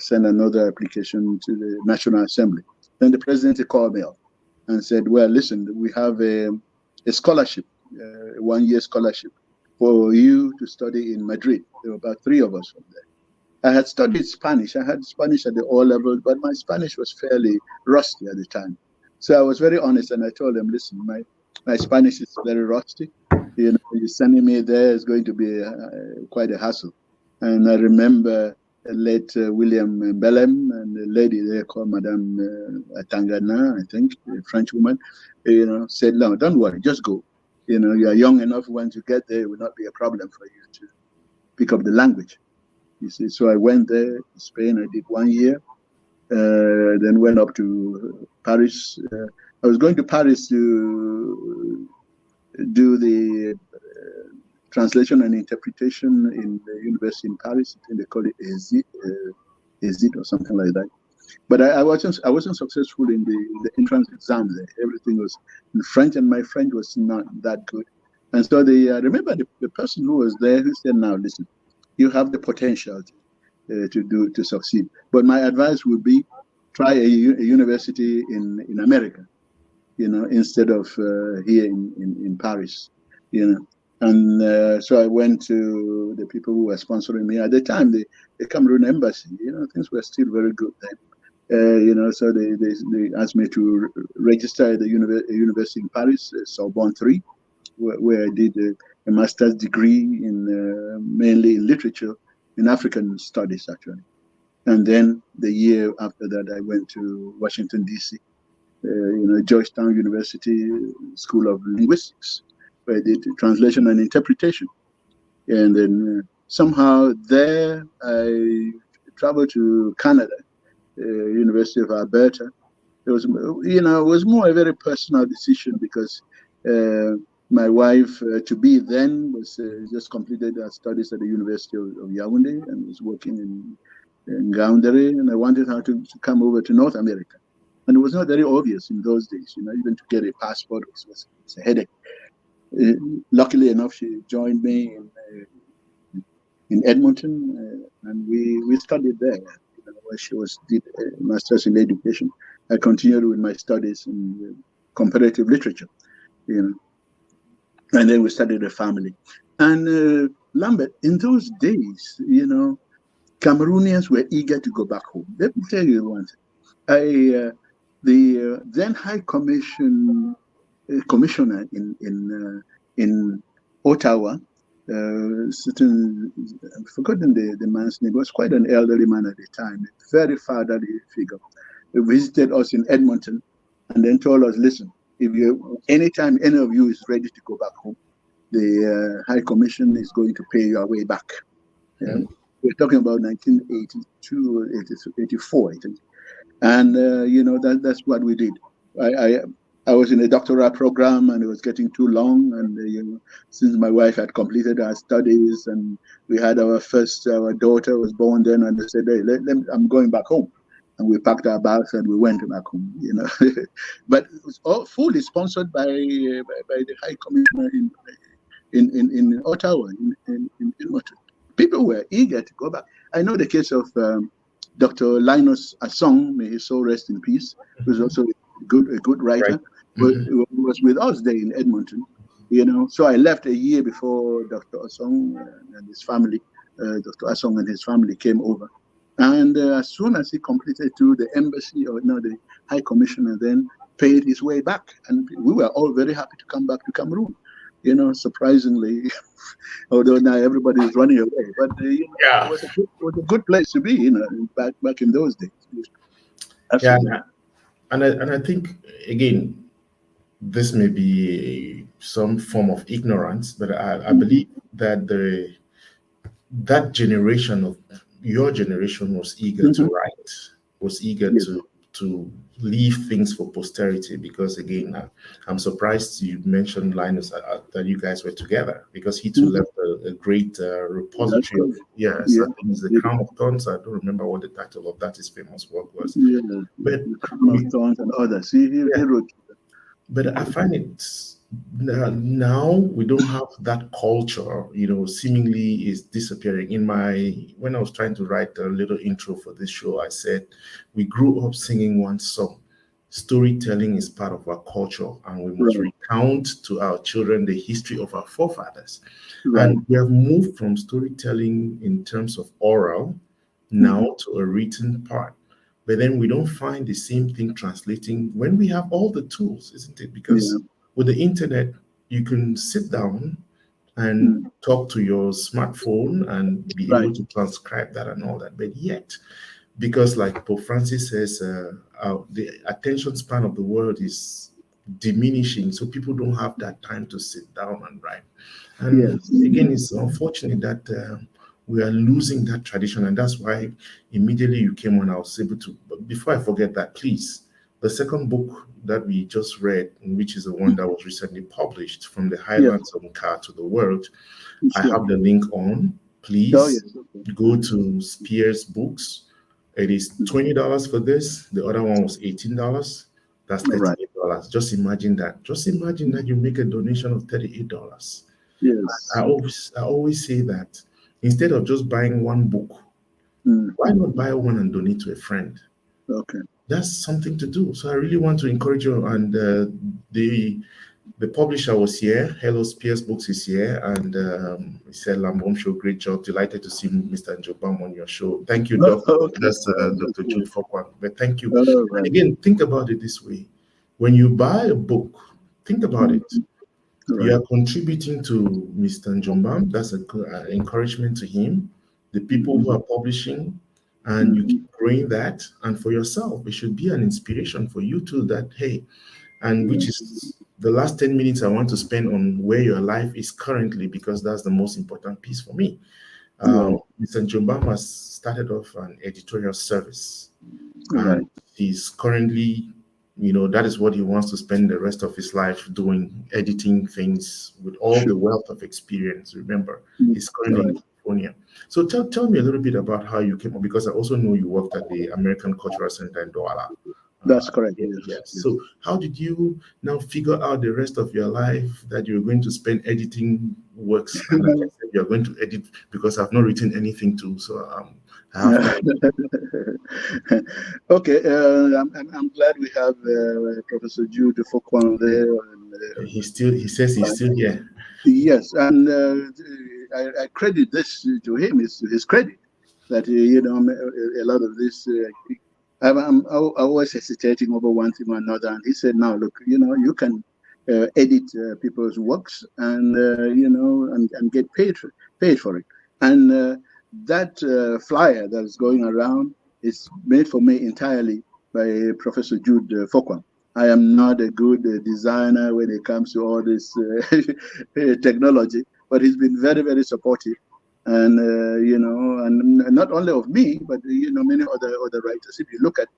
sent another application to the National Assembly. Then the presidency called me up and said, "Well, listen, we have a scholarship, a 1-year scholarship for you to study in Madrid." There were about 3 of us from there. I had studied Spanish. I had Spanish at the O-level, but my Spanish was fairly rusty at the time. So I was very honest, and I told them, "Listen, my Spanish is very rusty. You know, you're sending me there is going to be quite a hassle." And I remember late William Bellem and a lady there called Madame Atangana, I think, a French woman, you know, said, "No, don't worry, just go. You know, you are young enough. Once you get there, it will not be a problem for you to pick up the language." You see, so I went there to Spain. I did 1 year, then went up to Paris. I was going to Paris to do the translation and interpretation in the university in Paris. I think they call it ESIT or something like that. But I wasn't successful in the entrance exam there. Everything was in French, and my French was not that good. And so I remember the person who was there who said, "Now listen, you have the potential to succeed. But my advice would be try a university in America, you know, instead of here in Paris, you know." And so I went to the people who were sponsoring me at the time, the Cameroon embassy. You know, things were still very good then. You know, so they asked me to register at the university in Paris, Sorbonne 3, where I did a master's degree in mainly in literature, in African studies actually. And then the year after that, I went to Washington, D.C., you know, Georgetown University School of Linguistics, where I did translation and interpretation. And then somehow there, I traveled to Canada, University of Alberta. It was, you know, it was more a very personal decision because my wife to be then was just completed her studies at the University of Yaoundé and was working in Gaoundéré, and I wanted her to come over to North America. And it was not very obvious in those days, you know, even to get a passport was a headache. Luckily enough, she joined me in Edmonton, and we studied there. You know, where she did a master's in education. I continued with my studies in comparative literature, you know, and then we started a family. And Lambert, in those days, Cameroonians were eager to go back home. Let me tell you one thing. The then High Commissioner in Ottawa, certain I've forgotten the man's name. He was quite an elderly man at the time, a very fatherly figure. He visited us in Edmonton, and then told us, "Listen, if you anytime any of you is ready to go back home, the High Commission is going to pay your way back." Yeah. We're talking about 1982 or 84, I think. And that's what we did. I was in a doctoral program, and it was getting too long. And since my wife had completed her studies, and we had our daughter was born then, and they said, "Hey, I'm going back home." And we packed our bags and we went back home. But it was all fully sponsored by the High Commissioner in Ottawa, in Edmonton. People were eager to go back. I know the case of Dr. Linus Asong, may his soul rest in peace, who was also a good writer, Right. but he was with us there in Edmonton. So I left a year before Dr. Asong and his family, Dr. Asong and his family came over. And as soon as he completed to the embassy, the High Commissioner then paid his way back. And we were all very happy to come back to Cameroon. Surprisingly, although now everybody is running away, but Yeah. it was a good place to be, back in those days. Absolutely. Yeah. And I think, again, this may be some form of ignorance, but I believe that that generation of your generation was eager to write, was eager Yes. to leave things for posterity. Because again, I'm surprised you mentioned Linus, that you guys were together, because he too left a great repository of, Yeah. I think it's the Crown of Thorns. I don't remember what the title of that his famous work was. Yeah. But The Crown of Thorns and others. He wrote. but I find it now we don't have that culture, seemingly is disappearing. When I was trying to write a little intro for this show, I said we grew up singing one song. Storytelling is part of our culture, and we must Right. recount to our children the history of our forefathers. Right. And we have moved from storytelling in terms of oral now to a written part. But then we don't find the same thing translating when we have all the tools, isn't it? Because with the internet, you can sit down and talk to your smartphone and be able Right. to transcribe that and all that. But yet, because like Pope Francis says, the attention span of the world is diminishing, so people don't have that time to sit down and write. And Yes. again, it's unfortunate that we are losing that tradition, and that's why immediately you came on, I was able to. But before I forget that, please, the second book that we just read, which is the one that was recently published, From the Highlands of Nkar to the World, I Sure. have the link on. Please Oh, yes. Okay. go to Spears Books. It is $20 for this. The other one was $18. That's All right. $38. Just imagine that. Just imagine that you make a donation of $38. Yes. I always say that instead of just buying one book, why not buy one and donate to a friend? Okay. That's something to do. So I really want to encourage you. And the publisher was here. Hello Spears Books is here, and he said, "Lambom show, great job. Delighted to see Mr. Jumbam on your show. Thank you, Doc." Okay. That's Dr. Jude Fokwan. But thank you. All right. And again, think about it this way: when you buy a book, think about it. You Right. are contributing to Mr. Jumbam. That's an encouragement to him. The people who are publishing, and you keep growing that. And for yourself, it should be an inspiration for you too. That hey, and which is the last 10 minutes I want to spend on where your life is currently, because that's the most important piece for me. Mr. Jumbam has started off an editorial service, Right. and he's currently, that is what he wants to spend the rest of his life doing, editing things with all the wealth of experience. Remember, he's currently in California. So tell me a little bit about how you came up, because I also know you worked at the American Cultural Center in Douala. That's correct. Yes. So how did you now figure out the rest of your life that you're going to spend editing works? And like I said, you're going to edit, because I've not written anything too. So I have to. Okay. I'm glad we have Professor Jude Fokwan there. And, He says he's still here. Yes, and I credit this to him. It's his credit that a lot of this. I'm always hesitating over one thing or another, and he said, "Now look, you can edit people's works, and and get paid for it." And that flyer that's going around is made for me entirely by Professor Jude Fokwam. I am not a good designer when it comes to all this technology, but he's been very, very supportive, and and not only of me, but many other writers. If you look at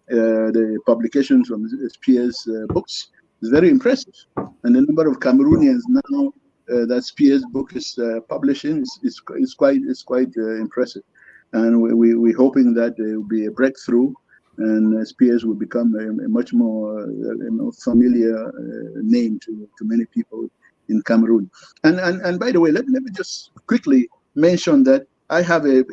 the publications from Spears' books, it's very impressive, and the number of Cameroonians now that Spears' book is publishing is quite impressive, and we're hoping that there will be a breakthrough, and Spears will become a much more familiar name to many people in Cameroon. And by the way, let me just quickly mention that I have a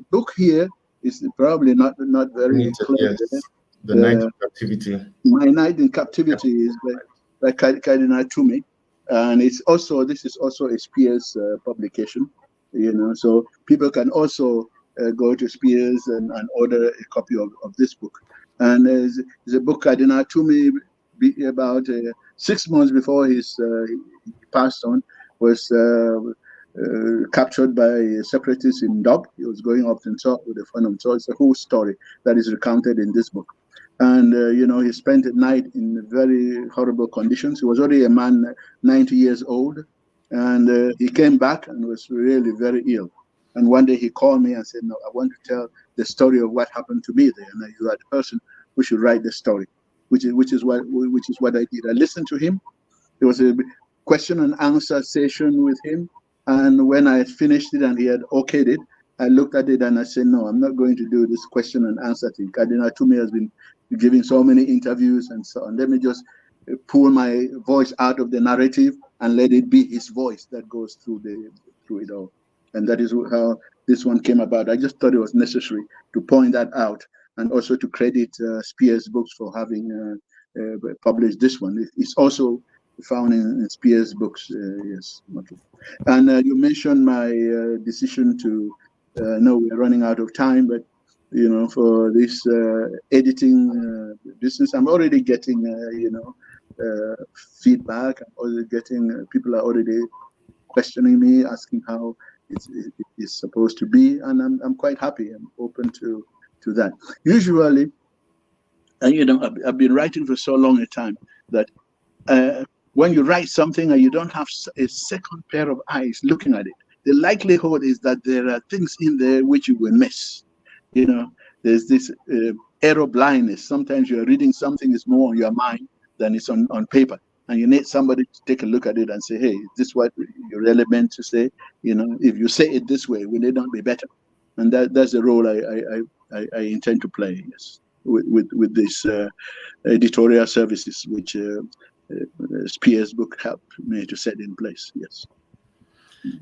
book here. It's probably not very clear. Yes, the Night of Captivity. My Night in Captivity is by Cardinal Toomey, and this is also a Spears publication. So people can also go to Spears and order a copy of this book. And there's a book Cardinal Toomey, about 6 months before he passed on, was captured by separatists in Dog. He was going up and talk with a friend of. So it's a whole story that is recounted in this book. And he spent the night in very horrible conditions. He was already a man 90 years old, and he came back and was really very ill. And one day he called me and said, "No, I want to tell the story of what happened to me there, and you are the person who should write the story," which is what I did. I listened to him. There was a question and answer session with him, and when I finished it and he had okayed it, I looked at it and I said, "No, I'm not going to do this question and answer thing. Cardinal Toomey has been giving so many interviews and so on. Let me just pull my voice out of the narrative and let it be his voice that goes through it all." And that is how this one came about. I just thought it was necessary to point that out, and also to credit Spears Books for having published this one. It's also found in Spears Books. Yes. Okay. And you mentioned my decision to. No, we're running out of time, but for this editing business, I'm already getting feedback. I'm already getting people are already questioning me, asking how it's supposed to be, and I'm quite happy. I'm open to that. Usually, and I've been writing for so long a time that when you write something and you don't have a second pair of eyes looking at it, the likelihood is that there are things in there which you will miss. There's this error blindness. Sometimes you're reading something is more on your mind than it's on paper, and you need somebody to take a look at it and say, "Hey, is this what you're really meant to say? If you say it this way, will it not be better?" And that's the role I intend to play. Yes, with this editorial services which Spears book helped me to set in place. Yes.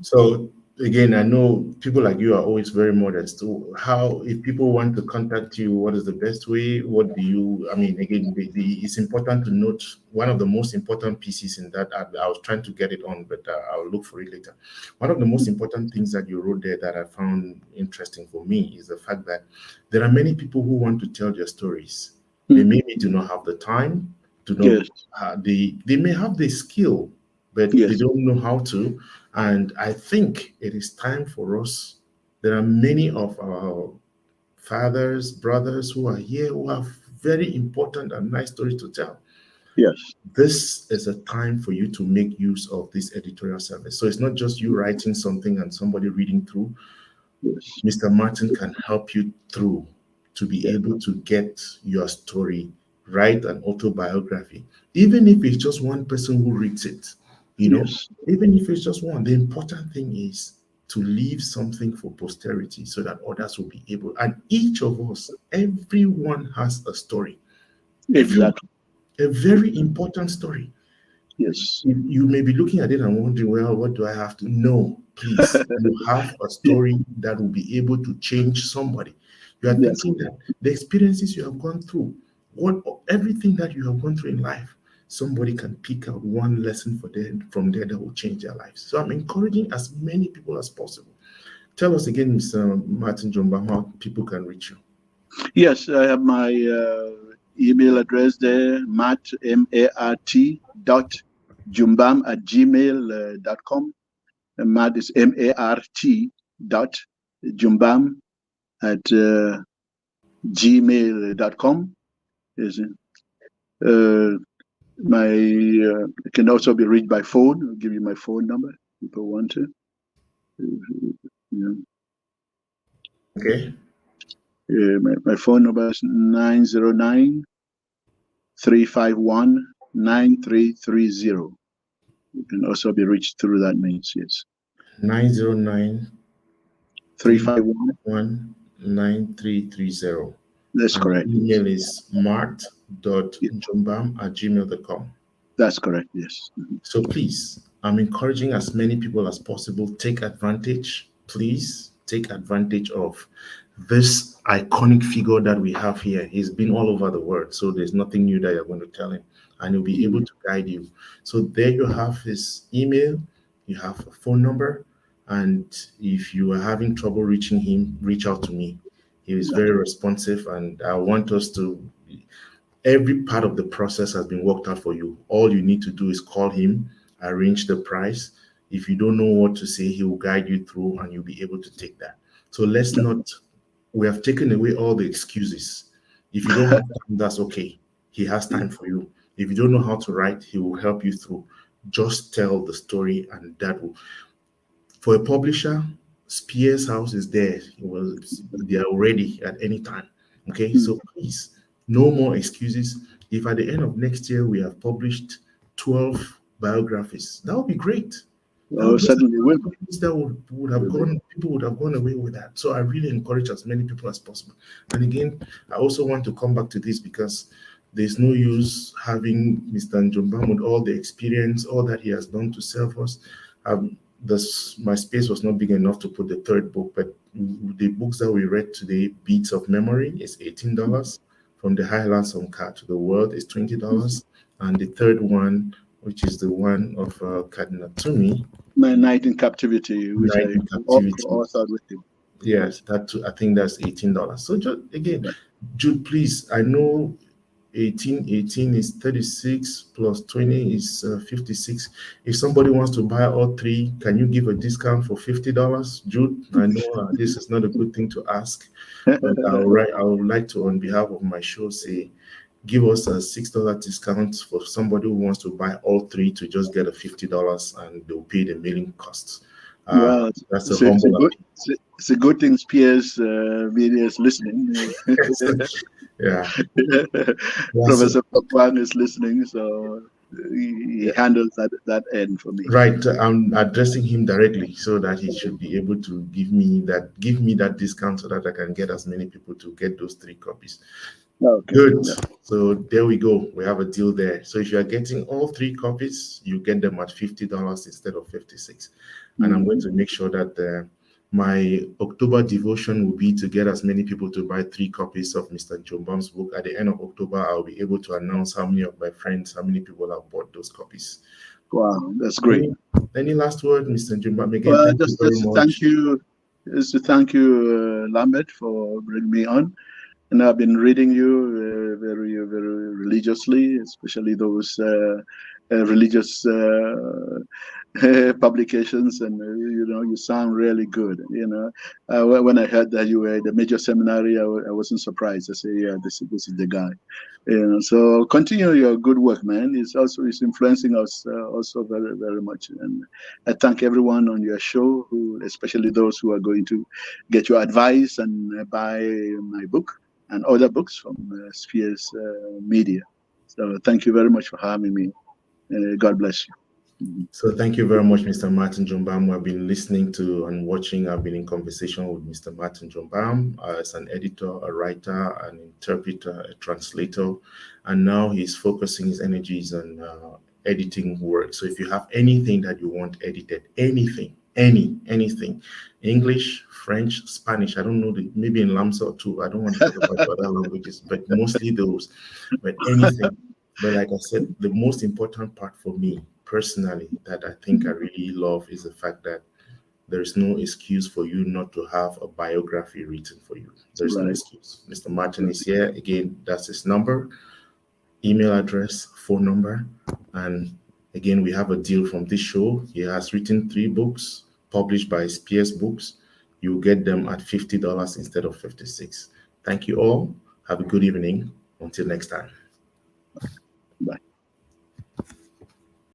So again, I know people like you are always very modest. How, if people want to contact you, what is the best way? What do you, I mean, again, it's important to note one of the most important pieces in that. I was trying to get it on, but I'll look for it later. One of the most important things that you wrote there that I found interesting for me is the fact that there are many people who want to tell their stories. They maybe do not have the time, Yes. they may have the skill, but Yes. they don't know how to. And I think it is time for us. There are many of our fathers, brothers who are here who have very important and nice stories to tell. Yes. This is a time for you to make use of this editorial service. So it's not just you writing something and somebody reading through. Yes. Mr. Martin can help you through to be able to get your story, write an autobiography, even if it's just one person who reads it. Yes. Even if it's just one, the important thing is to leave something for posterity so that others will be able, and each of us, everyone has a story. Exactly. A very important story. Yes. You may be looking at it and wondering, well, what do I have to know? Please, you have a story that will be able to change somebody. You are thinking that the experiences you have gone through, everything that you have gone through in life, somebody can pick out one lesson for them from there that will change their lives. So I'm encouraging as many people as possible. Tell us again, Mr. Martin Jumba, how people can reach you. Yes, I have my email address there, Mart, dot Jumbam at gmail.com. And Mart is Mart dot Jumbam at gmail.com. Is my it can also be reached by phone. I'll give you my phone number if people want to. Yeah. Okay. My phone number is 909-351-9330. You can also be reached through that means, yes. 909 351. 9330. That's And the correct. Yes. email is mart.jumbam@gmail.com. That's correct, yes. So please, I'm encouraging as many people as possible, take advantage, please take advantage of this iconic figure that we have here. He's been all over the world, so there's nothing new that you're going to tell him, and he'll be able to guide you. So there you have his email, you have a phone number, and if you are having trouble reaching him, reach out to me. He is very responsive, and I want us to, every part of the process has been worked out for you. All you need to do is call him, arrange the price. If you don't know what to say, he will guide you through and you'll be able to take that. So let's not, we have taken away all the excuses. If you don't have time, that's okay. He has time for you. If you don't know how to write, he will help you through. Just tell the story, and that will, for a publisher, Spears House is there. They are ready at any time. Okay, so please, no more excuses. If at the end of next year we have published 12 biographies, that would be great. Oh, certainly will. That would have gone, people would have gone away with that. So I really encourage as many people as possible. And again, I also want to come back to this because there's no use having Mr. Njombam with all the experience, all that he has done to serve us. My space was not big enough to put the third book, but the books that we read today, Beats of Memory, is $18. From the Highlands on Car to the World is $20. And the third one, which is the one of Cardinal Toomey, My Night in Captivity, which Night I in Captivity. authored with him. Yes, that too, I think that's $18. So just again, Jude, please, I know 18 is 36 plus 20 is 56. If somebody wants to buy all three, can you give a discount for $50? Jude, I know this is not a good thing to ask, but I would like to, on behalf of my show, say give us a $6 discount for somebody who wants to buy all three to just get a $50 and they'll pay the mailing costs. Well, that's a humble. It's a good thing Spears Media is listening. Yeah. Professor Pakwan is listening, so he handles that end for me. Right. I'm addressing him directly so that he should be able to give me that discount so that I can get as many people to get those 3 copies. Okay. Good. Yeah. So there we go. We have a deal there. So if you are getting all 3 copies, you get them at $50 instead of $56. And I'm going to make sure that my October devotion will be to get as many people to buy 3 copies of Mr. Jumbam's book. At the end of October, I'll be able to announce how many of my friends, how many people have bought those copies. Wow, that's great. Any last word, Mr. Jumbam? Again, well, thank you very much. Just to thank you, Lambert, for bringing me on. And I've been reading you very, very religiously, especially those religious publications, and you sound really good. When I heard that you were at the major seminary, I wasn't surprised. I say, yeah, this is the guy. So continue your good work, man. It's influencing us also very, very much. And I thank everyone on your show, especially those who are going to get your advice and buy my book and other books from Spears Media. So thank you very much for having me. God bless you. So thank you very much, Mr. Martin Jumbam. I've been listening to and watching. I've been in conversation with Mr. Martin Jumbam as an editor, a writer, an interpreter, a translator, and now he's focusing his energies on editing work. So if you have anything that you want edited, anything, English, French, Spanish, I don't know, maybe in Lamsa too. I don't want to talk about other languages, but mostly those. But anything. But like I said, the most important part for me personally that I think I really love is the fact that there is no excuse for you not to have a biography written for you. There's no Right. excuse. Mr. Martin is here. Again, that's his number, email address, phone number. And again, we have a deal from this show. He has written 3 books published by Spears Books. You'll get them at $50 instead of 56. Thank you all. Have a good evening. Until next time.